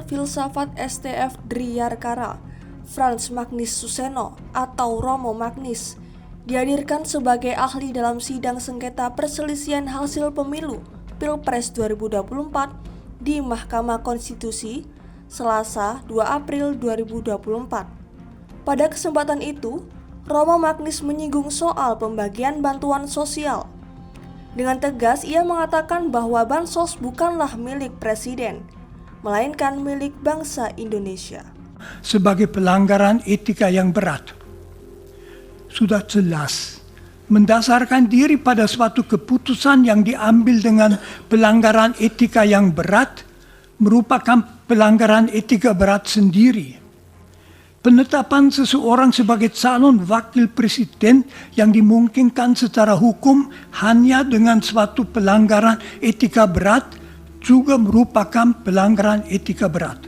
filsafat STF Driyarkara, Frans Magnis Suseno atau Romo Magnis, dihadirkan sebagai ahli dalam sidang sengketa perselisihan hasil pemilu Pilpres 2024 di Mahkamah Konstitusi, Selasa 2 April 2024. Pada kesempatan itu, Romo Magnis menyinggung soal pembagian bantuan sosial. Dengan tegas, ia mengatakan bahwa bansos bukanlah milik presiden, melainkan milik bangsa Indonesia. Sebagai pelanggaran etika yang berat, sudah jelas mendasarkan diri pada suatu keputusan yang diambil dengan pelanggaran etika yang berat merupakan pelanggaran etika berat sendiri. Penetapan seseorang sebagai calon wakil presiden yang dimungkinkan secara hukum hanya dengan suatu pelanggaran etika berat juga merupakan pelanggaran etika berat.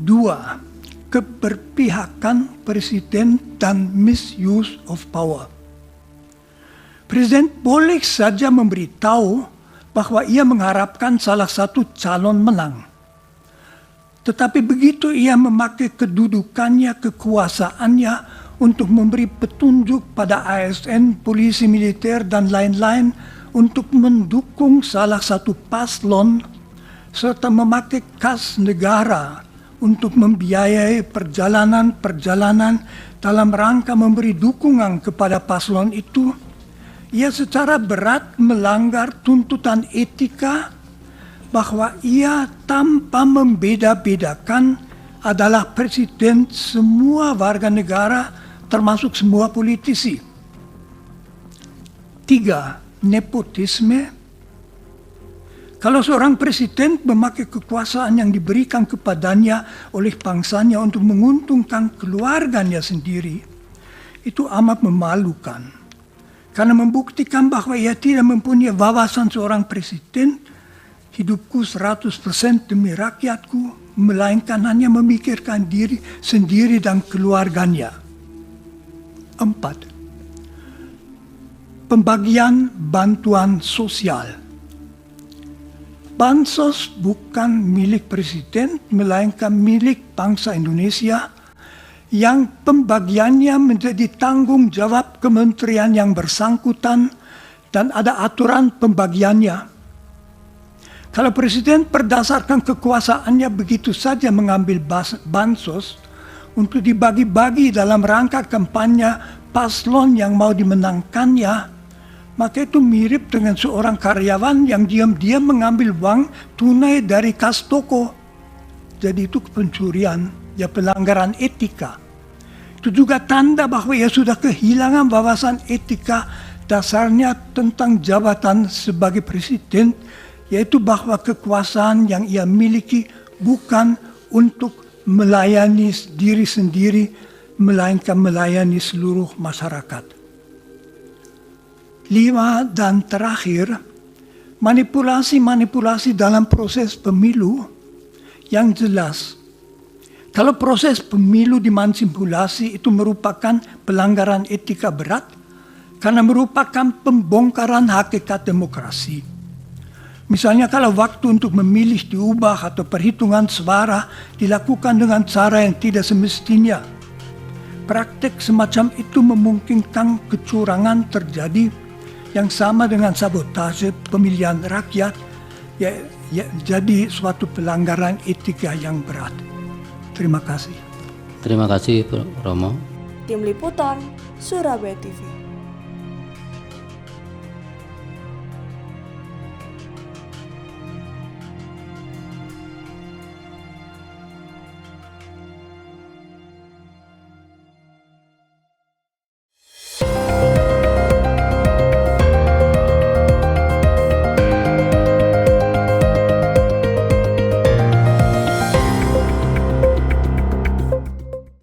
2. Keberpihakan presiden dan misuse of power. Presiden boleh saja memberitahu bahwa ia mengharapkan salah satu calon menang. Tetapi begitu ia memakai kedudukannya, kekuasaannya untuk memberi petunjuk pada ASN, polisi militer, dan lain-lain untuk mendukung salah satu paslon, serta memakai kas negara untuk membiayai perjalanan-perjalanan dalam rangka memberi dukungan kepada paslon itu, ia secara berat melanggar tuntutan etika bahwa ia tanpa membeda-bedakan adalah presiden semua warga negara termasuk semua politisi. 3. Nepotisme. Kalau seorang presiden memakai kekuasaan yang diberikan kepadanya oleh bangsanya untuk menguntungkan keluarganya sendiri, itu amat memalukan. Karena membuktikan bahwa ia tidak mempunyai wawasan seorang presiden, hidupku 100% demi rakyatku, melainkan hanya memikirkan diri sendiri dan keluarganya. 4. Pembagian bantuan sosial. Bansos bukan milik presiden, melainkan milik bangsa Indonesia yang pembagiannya menjadi tanggung jawab kementerian yang bersangkutan dan ada aturan pembagiannya. Kalau presiden berdasarkan kekuasaannya begitu saja mengambil bansos untuk dibagi-bagi dalam rangka kampanye paslon yang mau dimenangkannya, maka itu mirip dengan seorang karyawan yang diam-diam mengambil uang tunai dari kas toko. Jadi itu pencurian, ya pelanggaran etika. Itu juga tanda bahwa ia sudah kehilangan wawasan etika dasarnya tentang jabatan sebagai presiden, yaitu bahwa kekuasaan yang ia miliki bukan untuk melayani diri sendiri, melainkan melayani seluruh masyarakat. 5. Dan terakhir, manipulasi-manipulasi dalam proses pemilu yang jelas. Kalau proses pemilu dimanipulasi itu merupakan pelanggaran etika berat karena merupakan pembongkaran hakikat demokrasi. Misalnya kalau waktu untuk memilih diubah atau perhitungan suara dilakukan dengan cara yang tidak semestinya. Praktek semacam itu memungkinkan kecurangan terjadi yang sama dengan sabotase pemilihan rakyat, ya jadi suatu pelanggaran etika yang berat. Terima kasih. Terima kasih, Romo. Tim Liputan, Surabaya TV.